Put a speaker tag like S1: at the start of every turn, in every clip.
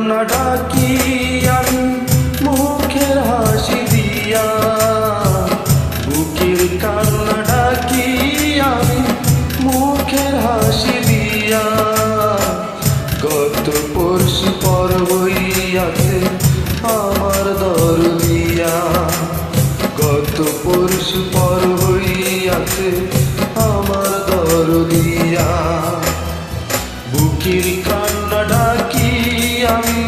S1: কান্না ডাকি আমি মুখের হাসি দিয়া, বুকের কান্না ডাকি আমি মুখের হাসি দিয়া। গত পরশু পর হইয়াছে আমার দরদিয়া, গত পরশু পর হইয়াছে আমার দরদিয়া। বুকের কান্না ডাকি আমি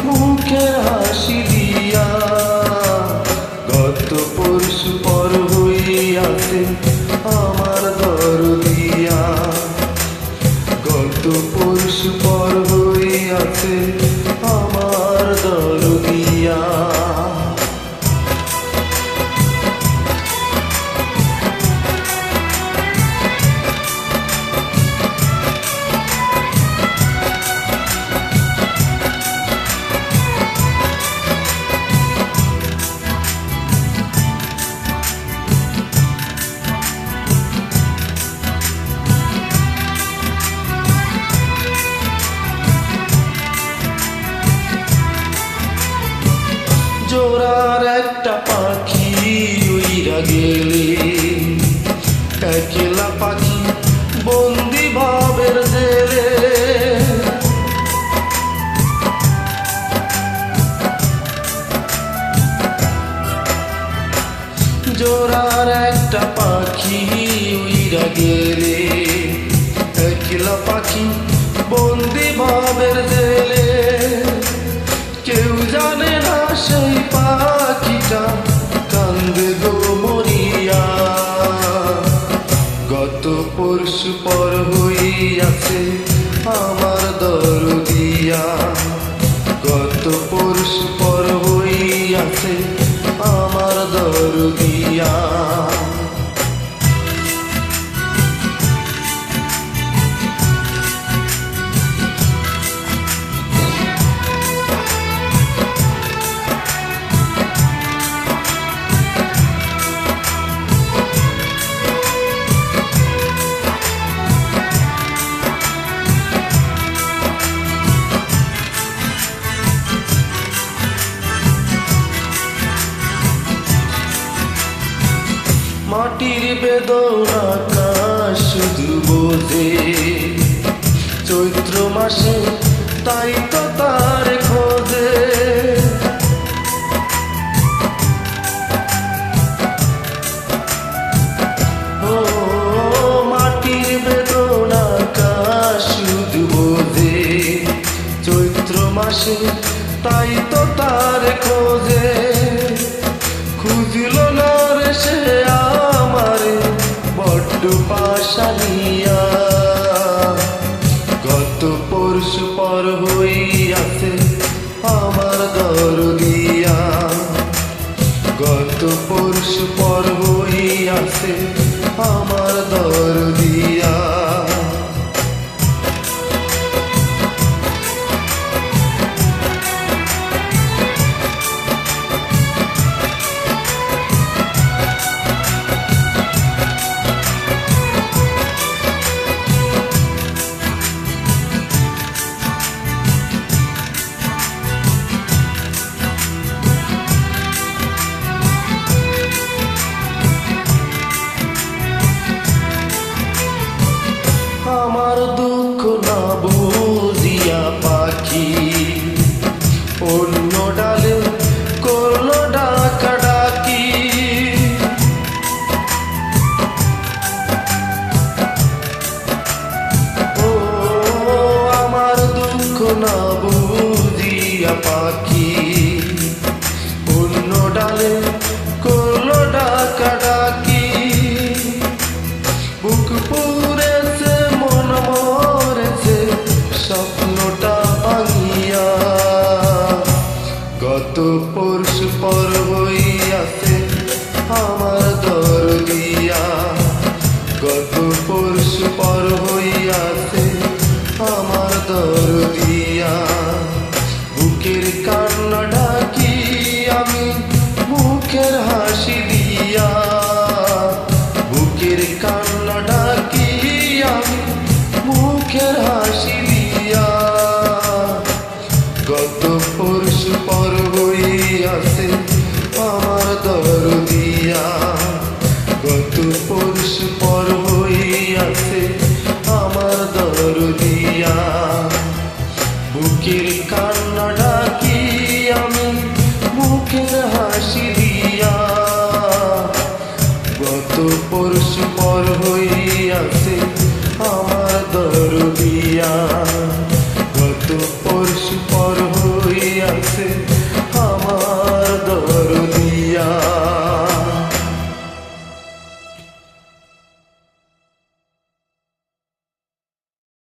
S1: মুখের হাসি দিয়া, গত পরশু পর হইয়াছে আমার দরদিয়া, গত পরশু পর হইয়াছে আমার দরদিয়া। জোড়ার একটা পাখি উইরা গেলে, একলা পাখি বন্দি ভাবের জেলে। জোড়ার একটা পাখি উইরা গেলে, একলা পাখি বন্দি ভাবের জেলে। কেউ জানে না সেই পাখিটা কান্দে গো মরিয়া, গত পরশু পর হইয়াছে আমার দরদিয়া, গত পরশু পর হইয়াছে আমার দরদিয়া। মাটির বেদনা কাশ শুধু বোঝে চৈত্র মাসে, তাই তো তার খোঁজে। ও মাটির বেদনা কাশ শুধু বোঝে চৈত্র মাসে, তাই তো তার খোঁজে। খুঁজল না রে সে আমারে বড্ড পাশানিয়া, গত পরশু পর হইয়াছে আমার দরদিয়া, গত পরশু পর হইয়াছে আমার দরদিয়া। আমার দুঃখ না বুঝিয়া পাখি অন্য ডালে করলো ডাকা ডাকি। ও আমার দুঃখ না বুঝিয়া পাখি অন্য ডালে করলো ডাকা ডাকি। বুক পুরেছে মন মরেছে স্বপ্নটা ভাঙিয়া, গত পরশু পর হইয়াছে আমার দরদিয়া, গত পরশু পর হইয়াছে আমার দরদিয়া। বুকের কান্না গত পরশু পর হইয়াছে আমার দরদিয়া, গত পরশু